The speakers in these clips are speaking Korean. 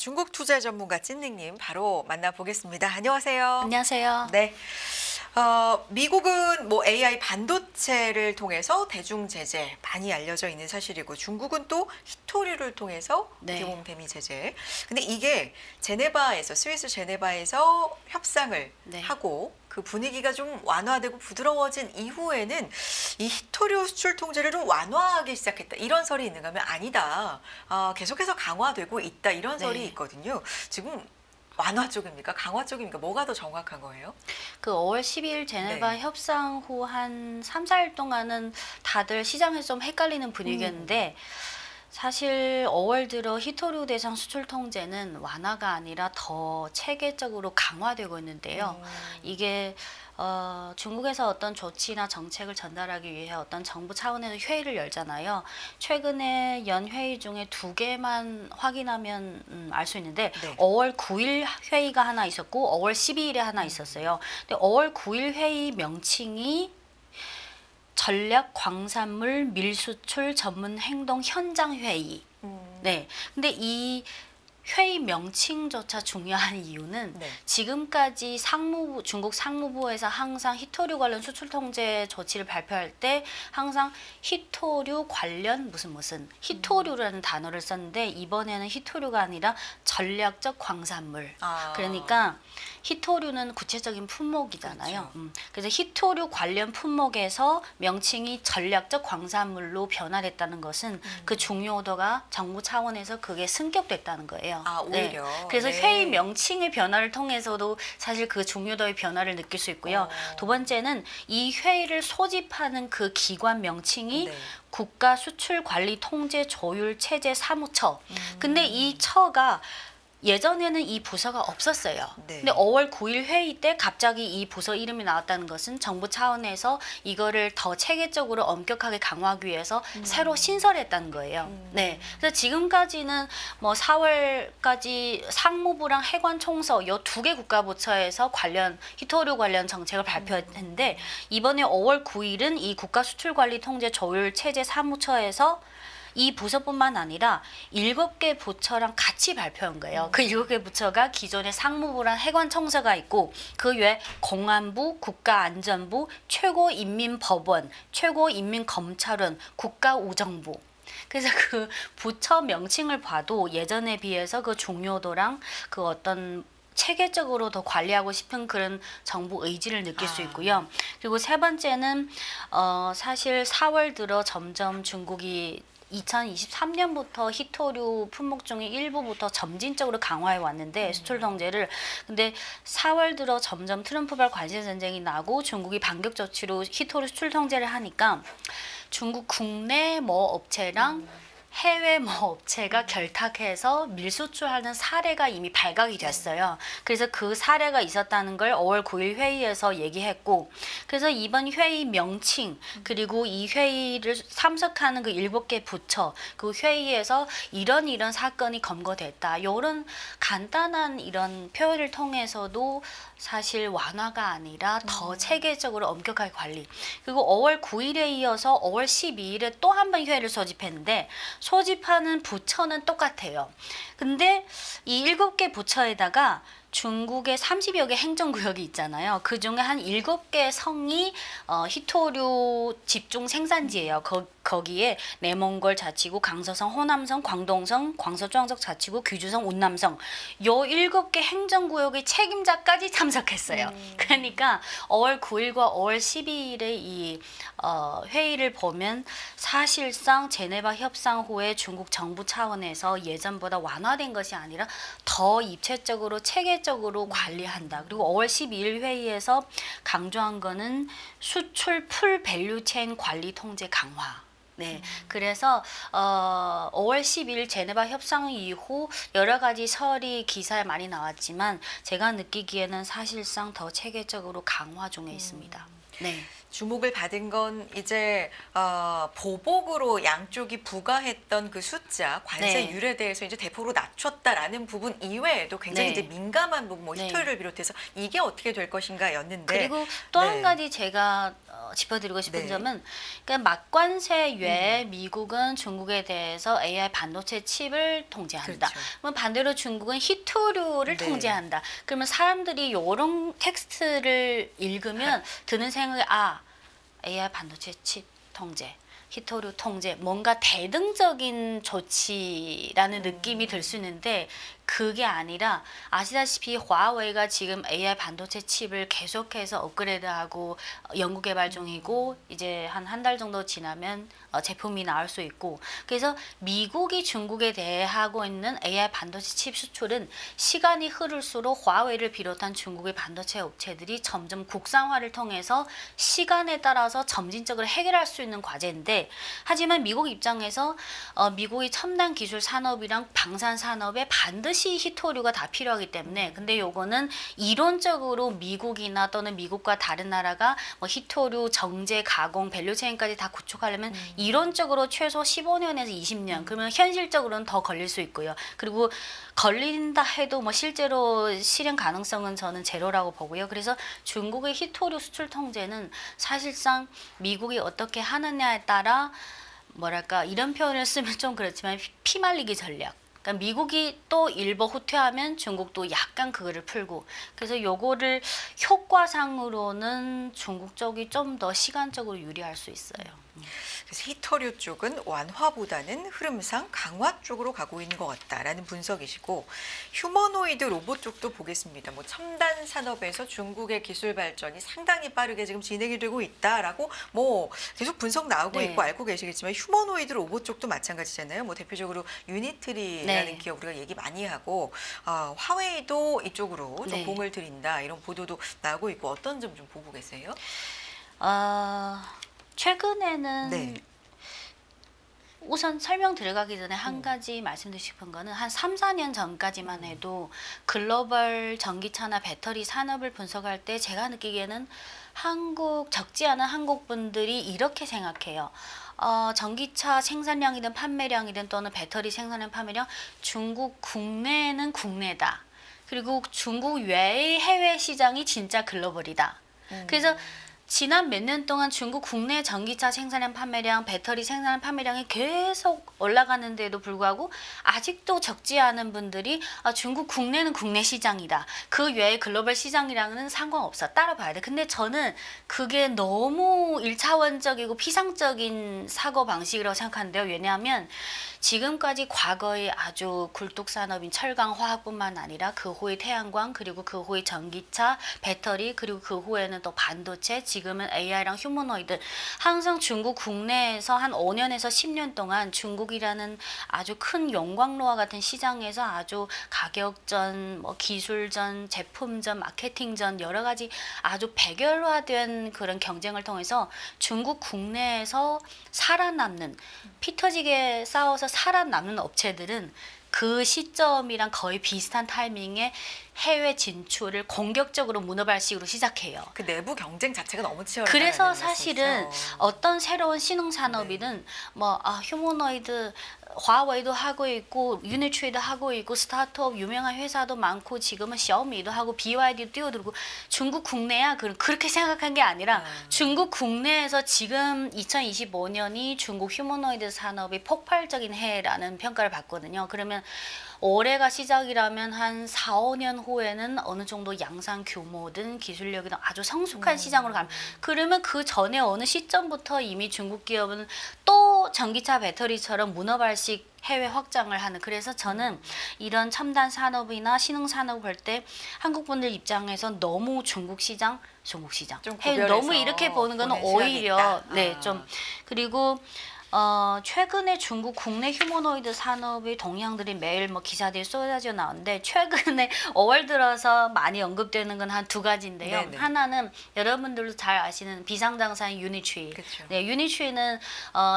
중국 투자 전문가 찐닝님 바로 만나보겠습니다. 안녕하세요. 안녕하세요. 네. 미국은 뭐 AI 반도체를 통해서 대중 제재 많이 알려져 있는 사실이고 중국은 또 히토류를 통해서 네. 기본 대미 제재. 근데 이게 스위스 제네바에서 협상을 네. 하고 그 분위기가 좀 완화되고 부드러워진 이후에는 이 히토류 수출 통제를 좀 완화하기 시작했다. 이런 설이 있는가 하면 아니다. 계속해서 강화되고 있다. 이런 설이 네. 있거든요. 지금 완화 쪽입니까? 강화 쪽입니까? 뭐가 더 정확한 거예요? 그 5월 12일 제네바 네. 협상 후 한 3, 4일 동안은 다들 시장에서 좀 헷갈리는 분위기였는데 사실 5월 들어 히토류 대상 수출 통제는 완화가 아니라 더 체계적으로 강화되고 있는데요. 이게 중국에서 어떤 조치나 정책을 전달하기 위해 어떤 정부 차원에서 회의를 열잖아요. 최근에 연 회의 중에 2개만 확인하면 알 수 있는데 네. 5월 9일 회의가 하나 있었고 5월 12일에 하나 있었어요. 근데 5월 9일 회의 명칭이 전략 광산물 밀수출 전문 행동 현장 회의. 네. 근데 이 회의 명칭조차 중요한 이유는 네. 지금까지 중국 상무부에서 항상 히토류 관련 수출 통제 조치를 발표할 때 항상 히토류 관련 무슨 히토류라는 단어를 썼는데 이번에는 히토류가 아니라 전략적 광산물. 그러니까 히토류는 구체적인 품목이잖아요. 그렇죠. 그래서 히토류 관련 품목에서 명칭이 전략적 광산물로 변화됐다는 것은 그 중요도가 정부 차원에서 그게 승격됐다는 거예요. 오히려. 네. 그래서 네. 회의 명칭의 변화를 통해서도 사실 그 중요도의 변화를 느낄 수 있고요. 두 번째는 이 회의를 소집하는 그 기관 명칭이 네. 국가 수출 관리 통제 조율 체제 사무처. 근데 이 처가 예전에는 이 부서가 없었어요. 네. 근데 5월 9일 회의 때 갑자기 이 부서 이름이 나왔다는 것은 정부 차원에서 이거를 더 체계적으로 엄격하게 강화하기 위해서 새로 신설했다는 거예요. 네. 그래서 지금까지는 뭐 4월까지 상무부랑 해관총서 요 2개 국가부처에서 히토류 관련 정책을 발표했는데 이번에 5월 9일은 이 국가수출관리통제 조율 체제 사무처에서 이 부서뿐만 아니라 7개 부처랑 같이 발표한 거예요. 그 7개 부처가 기존의 상무부랑 해관청서가 있고 그 외에 공안부, 국가안전부, 최고인민법원, 최고인민검찰원, 국가우정부. 그래서 그 부처 명칭을 봐도 예전에 비해서 그 중요도랑 그 어떤 체계적으로 더 관리하고 싶은 그런 정부 의지를 느낄 수 있고요. 그리고 세 번째는 사실 4월 들어 점점 중국이 2023년부터 히토류 품목 중에 일부부터 점진적으로 강화해 왔는데 수출 통제를. 근데 4월 들어 점점 트럼프발 관세 전쟁이 나고 중국이 반격 조치로 히토류 수출 통제를 하니까 중국 국내 뭐 업체랑 해외 뭐 업체가 결탁해서 밀수출하는 사례가 이미 발각이 됐어요. 그래서 그 사례가 있었다는 걸 5월 9일 회의에서 얘기했고, 그래서 이번 회의 명칭 그리고 이 회의를 참석하는 그 7개 부처 그 회의에서 이런 사건이 검거됐다. 이런 간단한 이런 표현을 통해서도 사실 완화가 아니라 더 체계적으로 엄격하게 관리. 그리고 5월 9일에 이어서 5월 12일에 또 한 번 회의를 소집했는데 소집하는 부처는 똑같아요. 근데 이 7개 부처에다가 중국의 30여 개 행정구역이 있잖아요. 그 중에 한 7개 성이 히토류 집중 생산지예요. 거기에 내몽골 자치구, 강서성, 호남성, 광동성, 광서중앙적 자치구, 귀주성, 운남성 요 7개 행정구역의 책임자까지 참석했어요. 그러니까 5월 9일과 5월 12일의 이 회의를 보면 사실상 제네바 협상 후에 중국 정부 차원에서 예전보다 완화된 것이 아니라 더 입체적으로 체계적으로 관리한다. 그리고 5월 12일 회의에서 강조한 거는 수출 풀 밸류체인 관리 통제 강화. 네, 그래서 5월 10일 제네바 협상 이후 여러 가지 설이 기사에 많이 나왔지만 제가 느끼기에는 사실상 더 체계적으로 강화 중에 있습니다. 네. 주목을 받은 건 이제 보복으로 양쪽이 부과했던 그 숫자 관세 네. 율에 대해서 이제 대폭으로 낮췄다라는 부분 이외에도 굉장히 네. 이제 민감한 부분, 뭐 네. 히토리를 비롯해서 이게 어떻게 될 것인가였는데 그리고 또 한 네. 가지 제가 짚어드리고 싶은 네. 점은 그러니까 막관세 외에 미국은 중국에 대해서 AI 반도체 칩을 통제한다. 그렇죠. 그러면 반대로 중국은 히토류를 네. 통제한다. 그러면 사람들이 이런 텍스트를 읽으면 드는 생각이 AI 반도체 칩 통제. 히토류 통제, 뭔가 대등적인 조치라는 느낌이 들 수 있는데 그게 아니라 아시다시피 화웨이가 지금 AI 반도체 칩을 계속해서 업그레이드하고 연구 개발 중이고 이제 한 달 정도 지나면 제품이 나올 수 있고 그래서 미국이 중국에 대해 하고 있는 AI 반도체 칩 수출은 시간이 흐를수록 화웨이를 비롯한 중국의 반도체 업체들이 점점 국산화를 통해서 시간에 따라서 점진적으로 해결할 수 있는 과제인데 하지만 미국 입장에서 미국의 첨단 기술 산업이랑 방산 산업에 반드시 히토류가 다 필요하기 때문에 근데 요거는 이론적으로 미국이나 또는 미국과 다른 나라가 뭐 히토류 정제 가공 밸류체인까지 다 구축하려면 이론적으로 최소 15년에서 20년 그러면 현실적으로는 더 걸릴 수 있고요. 그리고 걸린다 해도 뭐 실제로 실현 가능성은 저는 제로라고 보고요. 그래서 중국의 히토류 수출 통제는 사실상 미국이 어떻게 하느냐에 따라 뭐랄까 이런 표현을 쓰면 좀 그렇지만 피말리기 전략. 그러니까 미국이 또 일부 후퇴하면 중국도 약간 그거를 풀고 그래서 요거를 효과상으로는 중국 쪽이 좀 더 시간적으로 유리할 수 있어요. 그래서 히토류 쪽은 완화보다는 흐름상 강화 쪽으로 가고 있는 것 같다라는 분석이시고 휴머노이드 로봇 쪽도 보겠습니다. 뭐 첨단 산업에서 중국의 기술 발전이 상당히 빠르게 지금 진행이 되고 있다라고 뭐 계속 분석 나오고 네. 있고 알고 계시겠지만 휴머노이드 로봇 쪽도 마찬가지잖아요. 뭐 대표적으로 유니트리라는 네. 기업 우리가 얘기 많이 하고 화웨이도 이쪽으로 좀 네. 공을 들인다 이런 보도도 나오고 있고 어떤 점 좀 보고 계세요? 최근에는 네. 우선 설명 들어가기 전에 한 가지 말씀드리고 싶은 거는 한 3, 4년 전까지만 해도 글로벌 전기차나 배터리 산업을 분석할 때 제가 느끼기에는 적지 않은 한국 분들이 이렇게 생각해요. 전기차 생산량이든 판매량이든 또는 배터리 생산량 판매량 중국 국내는 국내다. 그리고 중국 외의 해외 시장이 진짜 글로벌이다. 그래서 지난 몇 년 동안 중국 국내 전기차 생산량 판매량, 배터리 생산량 판매량이 계속 올라가는데도 불구하고 아직도 적지 않은 분들이 중국 국내는 국내 시장이다. 그 외에 글로벌 시장이랑은 상관없어. 따라봐야 돼. 근데 저는 그게 너무 일차원적이고 피상적인 사고 방식이라고 생각하는데요. 왜냐하면 지금까지 과거의 아주 굴뚝 산업인 철강, 화학뿐만 아니라 그 후에 태양광, 그리고 그 후에 전기차, 배터리, 그리고 그 후에는 또 반도체, 지금은 AI랑 휴머노이드. 항상 중국 국내에서 한 5년에서 10년 동안 중국이라는 아주 큰 용광로와 같은 시장에서 아주 가격전, 뭐 기술전, 제품전, 마케팅전 여러 가지 아주 백열화된 그런 경쟁을 통해서 중국 국내에서 살아남는 피 터지게 싸워서 살아남는 업체들은 그 시점이랑 거의 비슷한 타이밍에 해외 진출을 공격적으로 문어발식으로 시작해요. 그 내부 경쟁 자체가 너무 치열하다는 그래서 말씀이시죠? 사실은 어떤 새로운 신흥 산업이든 휴머노이드 화웨이도 하고 있고 유니트리도 하고 있고 스타트업 유명한 회사도 많고 지금은 샤오미도 하고 BYD도 뛰어들고 중국 국내야 그렇게 생각한 게 아니라 중국 국내에서 지금 2025년이 중국 휴머노이드 산업이 폭발적인 해라는 평가를 받거든요. 그러면 올해가 시작이라면 한 4, 5년 후에는 어느 정도 양산 규모든 기술력이든 아주 성숙한 시장으로 가면 그러면 그 전에 어느 시점부터 이미 중국 기업은 또 전기차 배터리처럼 문어발식 해외 확장을 하는 그래서 저는 이런 첨단 산업이나 신흥 산업을 볼 때 한국 분들 입장에서 너무 중국 시장 좀 해외 구별해서 너무 이렇게 보는 건 보내셔야겠다. 오히려 좀 그리고 최근에 중국 국내 휴머노이드 산업의 동향들이 매일 뭐 기사들이 쏟아져 나오는데 최근에 5월 들어서 많이 언급되는 건 한 두 가지인데요. 네네. 하나는 여러분들도 잘 아시는 비상장사인 유니트리. 그쵸. 네, 유니트리는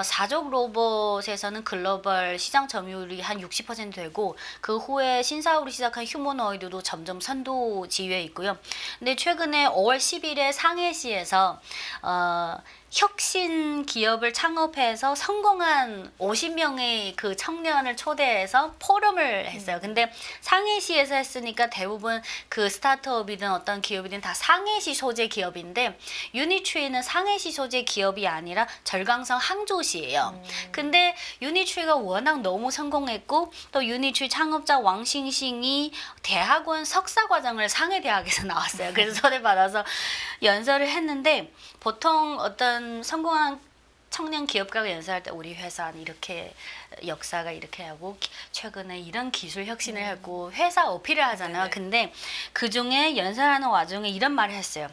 사족 로봇에서는 글로벌 시장 점유율이 한 60% 되고 그 후에 신사업을 시작한 휴머노이드도 점점 선도 지위에 있고요. 근데 최근에 5월 10일에 상해시에서 혁신 기업을 창업해서 성공한 50명의 그 청년을 초대해서 포럼을 했어요. 근데 상해시에서 했으니까 대부분 그 스타트업이든 어떤 기업이든 다 상해시 소재 기업인데 유니트리는 상해시 소재 기업이 아니라 절강성 항저시예요. 근데 유니트리가 워낙 너무 성공했고 또 유니트리 창업자 왕싱싱이 대학원 석사 과정을 상해대학에서 나왔어요. 그래서 초대받아서 연설을 했는데 보통 어떤 성공한 청년 기업가가 연설할 때 우리 회사는 이렇게 역사가 이렇게 하고 최근에 이런 기술 혁신을 하고 회사 어필을 하잖아요. 네네. 근데 그중에 연설하는 와중에 이런 말을 했어요.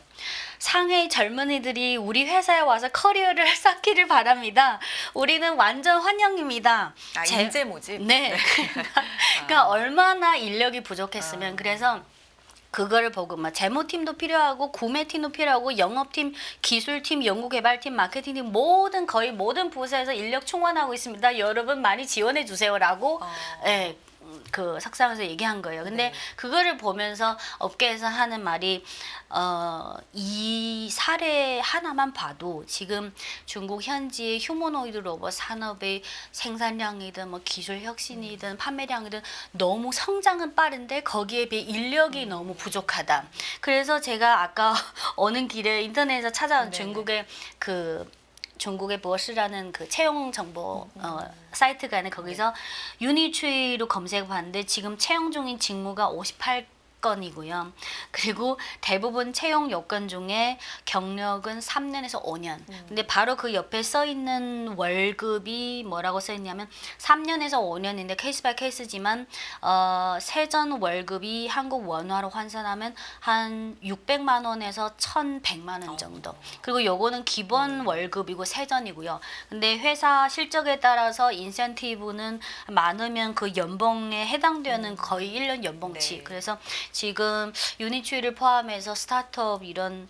상해 젊은이들이 우리 회사에 와서 커리어를 쌓기를 바랍니다. 우리는 완전 환영입니다. 인재 모집. 네. 그러니까 얼마나 인력이 부족했으면 그래서 그거를 보고 막 재무팀도 필요하고 구매팀도 필요하고 영업팀, 기술팀, 연구개발팀, 마케팅팀 거의 모든 부서에서 인력 충원하고 있습니다. 여러분 많이 지원해 주세요라고 예, 그 석상에서 얘기한 거예요. 근데 네. 그거를 보면서 업계에서 하는 말이 이 사례 하나만 봐도 지금 중국 현지의 휴머노이드 로봇 산업의 생산량이든 뭐 기술 혁신이든 판매량이든 너무 성장은 빠른데 거기에 비해 인력이 너무 부족하다. 그래서 제가 아까 오는 길에 인터넷에서 찾아온 네네. 중국의 버스라는 그 채용 정보 사이트가 있는데 거기서 유니트리로 검색해 봤는데 지금 채용 중인 직무가 58건이고요. 그리고 대부분 채용 요건 중에 경력은 3년에서 5년. 근데 바로 그 옆에 써 있는 월급이 뭐라고 써 있냐면 3년에서 5년인데 케이스 바이 케이스지만 세전 월급이 한국 원화로 환산하면 한 600만 원에서 1,100만 원 정도. 그리고 요거는 기본 월급이고 세전이고요. 근데 회사 실적에 따라서 인센티브는 많으면 그 연봉에 해당되는 거의 1년 연봉치. 네. 그래서 지금 유니트리를 포함해서 스타트업 이런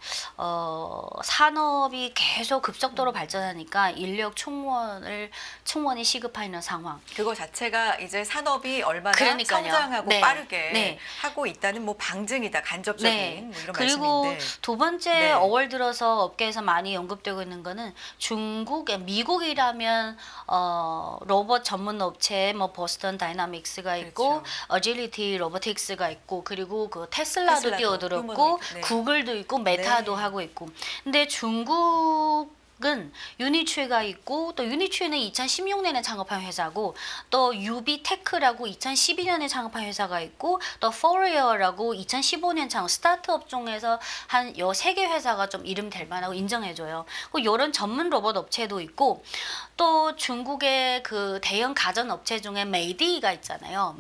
산업이 계속 급속도로 발전하니까 인력 충원이 시급한 상황. 그거 자체가 이제 산업이 얼마나 그러니까요. 성장하고 네. 빠르게 네. 하고 있다는 뭐 방증이다. 간접적인 네. 뭐 이런 그리고 말씀인데. 두 번째 네. 5월 들어서 업계에서 많이 언급되고 있는 거는 미국이라면 로봇 전문 업체 뭐 보스턴 다이나믹스가 있고 그렇죠. 어질리티 로보틱스가 있고 그리고 그 테슬라도 뛰어들었고 휴머노이드. 네. 구글도 있고 메타도 네. 하고 있고 근데 중국은 유니트리가 있고 또 유니트리는 2016년에 창업한 회사고 또 유비테크라고 2012년에 창업한 회사가 있고 또 포리어라고 2015년 창업 스타트업 중에서 한 요 세 개 회사가 좀 이름 될 만하고 인정해줘요. 이런 전문 로봇 업체도 있고 또 중국의 그 대형 가전 업체 중에 메이디가 있잖아요.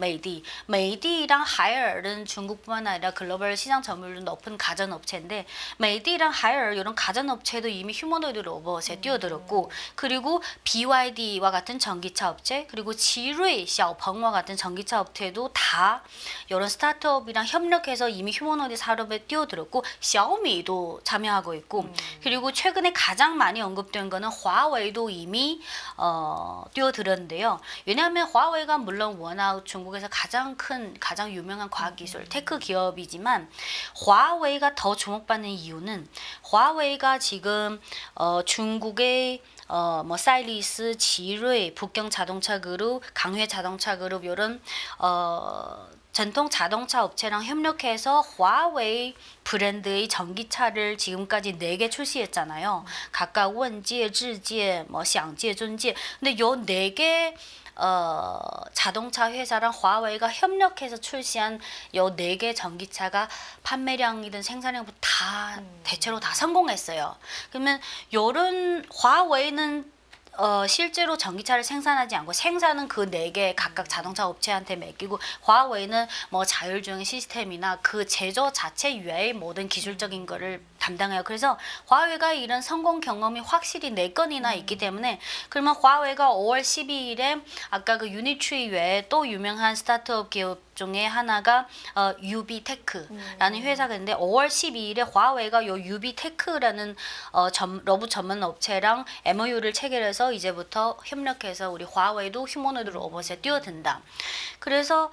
메이디랑 하이얼은 중국뿐만 아니라 글로벌 시장 점유율 높은 가전 업체인데 메이디랑 하이얼 이런 가전 업체도 이미 휴머노이드 로봇에 뛰어들었고 그리고 BYD와 같은 전기차 업체 그리고 지루이, 샤오펑과 같은 전기차 업체도 다 이런 스타트업이랑 협력해서 이미 휴머노이드 산업에 뛰어들었고 샤오미도 참여하고 있고 그리고 최근에 가장 많이 언급된 거는 화웨이도 이미 뛰어들었는데요. 왜냐하면 화웨이가 물론 워낙 중국에서 가장 유명한 과학기술 테크 기업이지만 화웨이가 더 주목받는 이유는 화웨이가 지금 중국의 뭐 사이리스, 지루이, 북경 자동차 그룹, 강회 자동차 그룹 이런 전통 자동차 업체랑 협력해서 화웨이 브랜드의 전기차를 지금까지 4개 출시했잖아요. 각각 원지에, 지지에, 뭐 샹지에, 준지에. 근데 요 4개 자동차 회사랑 화웨이가 협력해서 출시한 요 4개 전기차가 판매량이든 생산량부터 다 대체로 다 성공했어요. 그러면 요런 화웨이는 실제로 전기차를 생산하지 않고 생산은 그 4개 각각 자동차 업체한테 맡기고 화웨이는 뭐 자율주행 시스템이나 그 제조 자체 외의 모든 기술적인 거를 담당해요. 그래서 화웨이가 이런 성공 경험이 확실히 4건이나 있기 때문에 그러면 화웨이가 5월 12일에 아까 그 유니트리 외에 또 유명한 스타트업 기업 중에 하나가 유비테크라는 회사가 있는데 5월 12일에 화웨이가 요 유비테크라는 로봇 전문 업체랑 MOU를 체결해서 이제부터 협력해서 우리 화웨이도 휴머노이드 로봇에 뛰어든다. 그래서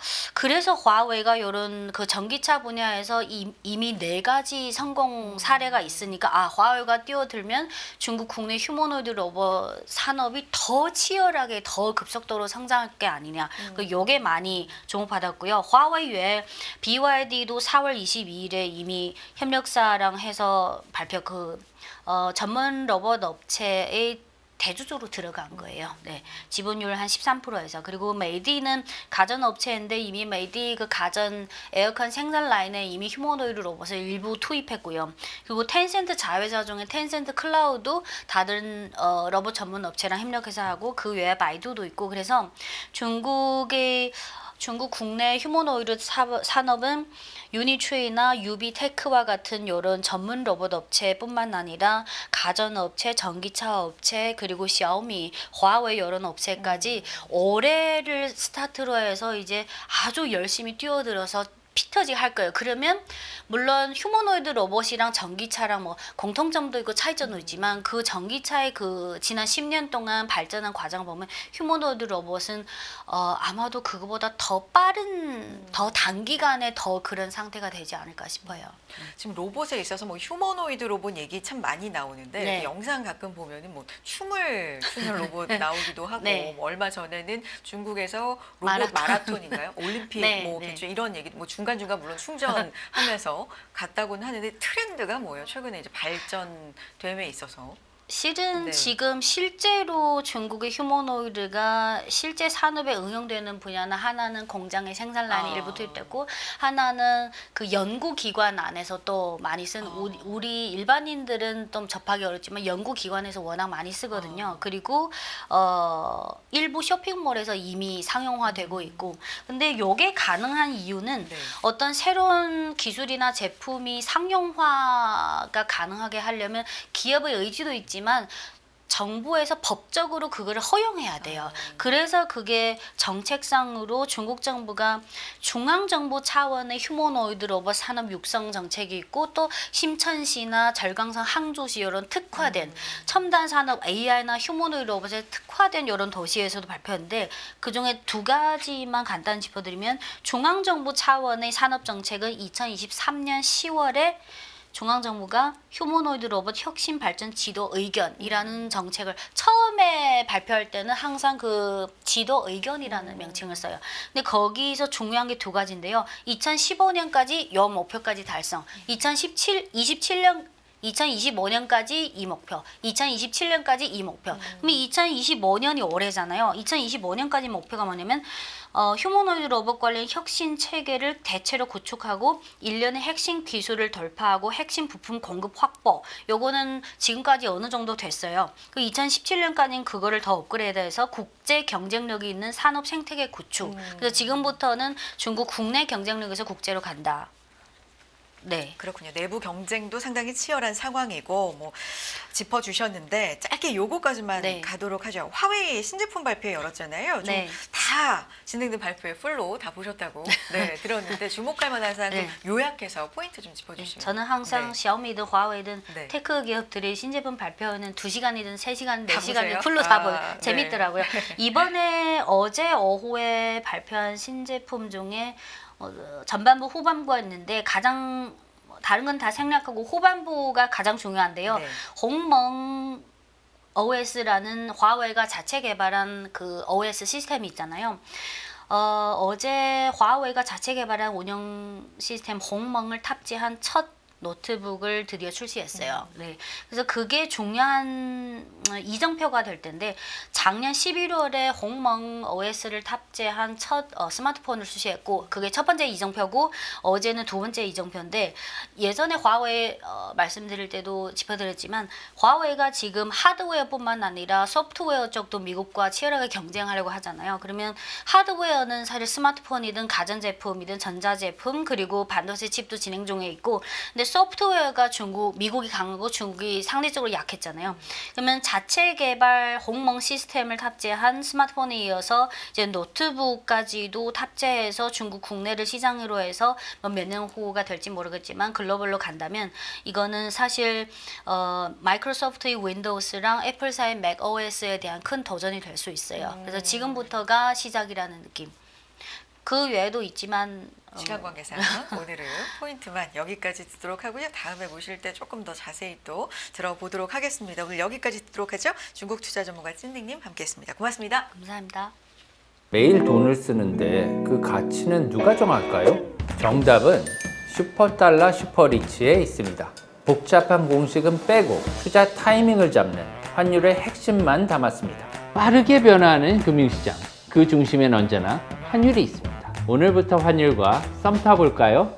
화웨이가 이런 그 전기차 분야에서 이미 4가지 성공 사례가 있으니까 화웨이가 뛰어들면 중국 국내 휴머노이드 로봇 산업이 더 치열하게 더 급속도로 성장할 게 아니냐. 요게 많이 주목받았고요. 화웨이 외에 BYD도 4월 22일에 이미 협력사랑 해서 발표 전문 로봇 업체의 대주주로 들어간 거예요. 네, 지분율 한 13%에서. 그리고 메이디는 가전 업체인데 이미 메이디 그 가전 에어컨 생산 라인에 이미 휴머노이드 로봇을 일부 투입했고요. 그리고 텐센트 자회사 중에 텐센트 클라우드 다른 로봇 전문 업체랑 협력해서 하고 그 외에 바이두도 있고 그래서 중국 국내 휴머노이드 산업은 유니트리나 유비테크와 같은 이런 전문 로봇 업체뿐만 아니라 가전업체, 전기차 업체, 그리고 샤오미, 화웨이 이런 업체까지 올해를 스타트로 해서 이제 아주 열심히 뛰어들어서 피터지 할 거예요. 그러면 물론 휴머노이드 로봇이랑 전기차랑 뭐 공통점도 있고 차이점도 있지만 그 전기차의 그 지난 10년 동안 발전한 과정을 보면 휴머노이드 로봇은 아마도 그거보다 더 빠른 더 단기간에 더 그런 상태가 되지 않을까 싶어요. 지금 로봇에 있어서 뭐 휴머노이드 로봇 얘기 참 많이 나오는데 네. 이렇게 영상 가끔 보면은 뭐 춤을 추는 로봇 나오기도 하고 네. 뭐 얼마 전에는 중국에서 로봇 마라톤. 마라톤인가요? 올림픽 네, 뭐 네. 이런 얘기 뭐 중간중간 물론 충전하면서 갔다고는 하는데 트렌드가 뭐예요? 최근에 이제 발전됨에 있어서. 실은 네. 지금 실제로 중국의 휴머노이드가 실제 산업에 응용되는 분야는 하나는 공장의 생산 라인이 일부 투입됐고 하나는 그 연구기관 안에서 또 많이 쓴 우리 일반인들은 좀 접하기 어렵지만 연구기관에서 워낙 많이 쓰거든요. 그리고 일부 쇼핑몰에서 이미 상용화되고 있고 근데 요게 가능한 이유는 네. 어떤 새로운 기술이나 제품이 상용화가 가능하게 하려면 기업의 의지도 있지만 정부에서 법적으로 그거를 허용해야 돼요. 그래서 그게 정책상으로 중국 정부가 중앙정부 차원의 휴머노이드 로봇 산업 육성 정책이 있고 또 심천시나 절강성 항저시 이런 특화된 첨단 산업 AI나 휴머노이드 로봇에 특화된 이런 도시에서도 발표했는데 그중에 2가지만 간단히 짚어드리면 중앙정부 차원의 산업 정책은 2023년 10월에 중앙정부가 휴머노이드 로봇 혁신 발전 지도 의견이라는 정책을 처음에 발표할 때는 항상 그 지도 의견이라는 명칭을 써요. 근데 거기서 중요한 게 2가지인데요. 2015년까지 요 목표까지 달성. 2025년까지 이 목표, 2027년까지 이 목표. 그럼 2025년이 올해잖아요. 2025년까지 목표가 뭐냐면 휴머노이드 로봇 관련 혁신 체계를 대체로 구축하고 1년의 핵심 기술을 돌파하고 핵심 부품 공급 확보. 요거는 지금까지 어느 정도 됐어요. 그 2017년까지는 그거를 더 업그레이드해서 국제 경쟁력이 있는 산업 생태계 구축. 그래서 지금부터는 중국 국내 경쟁력에서 국제로 간다. 네. 그렇군요. 내부 경쟁도 상당히 치열한 상황이고 뭐 짚어주셨는데 짧게 요거까지만 네. 가도록 하죠. 화웨이 신제품 발표 열었잖아요. 좀 네. 다 진행된 발표에 풀로 다 보셨다고 네, 들었는데 주목할 만한 사항 좀 네. 요약해서 포인트 좀 짚어주시면. 저는 항상 네. 샤오미든 화웨이든 네. 테크 기업들이 신제품 발표는 2시간이든 3시간, 다 4시간이든 보세요? 풀로 다 보요. 네. 재밌더라고요. 이번에 어제 오후에 발표한 신제품 중에 전반부 후반부가 있는데 가장 다른 건 다 생략하고 후반부가 가장 중요한데요. 네. 홍멍 OS라는 화웨이가 자체 개발한 그 OS 시스템이 있잖아요. 어제 화웨이가 자체 개발한 운영 시스템 홍멍을 탑재한 첫 노트북을 드디어 출시했어요. 네. 그래서 그게 중요한 이정표가 될 텐데 작년 11월에 홍멍 OS를 탑재한 첫 스마트폰을 출시했고 그게 첫 번째 이정표고 어제는 2번째 이정표인데 예전에 화웨이 말씀드릴 때도 짚어드렸지만 화웨이가 지금 하드웨어뿐만 아니라 소프트웨어 쪽도 미국과 치열하게 경쟁하려고 하잖아요. 그러면 하드웨어는 사실 스마트폰이든 가전제품이든 전자제품 그리고 반도체 칩도 진행 중에 있고 근데 소프트웨어가 미국이 강하고 중국이 상대적으로 약했잖아요. 그러면 자체 개발鸿蒙 시스템을 탑재한 스마트폰에 이어서 이제 노트북까지도 탑재해서 중국 국내를 시장으로 해서 몇 년 후가 될지 모르겠지만 글로벌로 간다면 이거는 사실 마이크로소프트의 윈도우스랑 애플사의 맥OS에 대한 큰 도전이 될 수 있어요. 그래서 지금부터가 시작이라는 느낌. 그 외에도 있지만 시간 관계상 오늘은 포인트만 여기까지 듣도록 하고요. 다음에 모실 때 조금 더 자세히 또 들어보도록 하겠습니다. 오늘 여기까지 듣도록 하죠. 중국 투자 전문가 찐득님 함께했습니다. 고맙습니다. 감사합니다. 매일 돈을 쓰는데 그 가치는 누가 정할까요? 정답은 슈퍼달러 슈퍼리치에 있습니다. 복잡한 공식은 빼고 투자 타이밍을 잡는 환율의 핵심만 담았습니다. 빠르게 변화하는 금융시장, 그 중심엔 언제나 환율이 있습니다. 오늘부터 환율과 썸 타볼까요?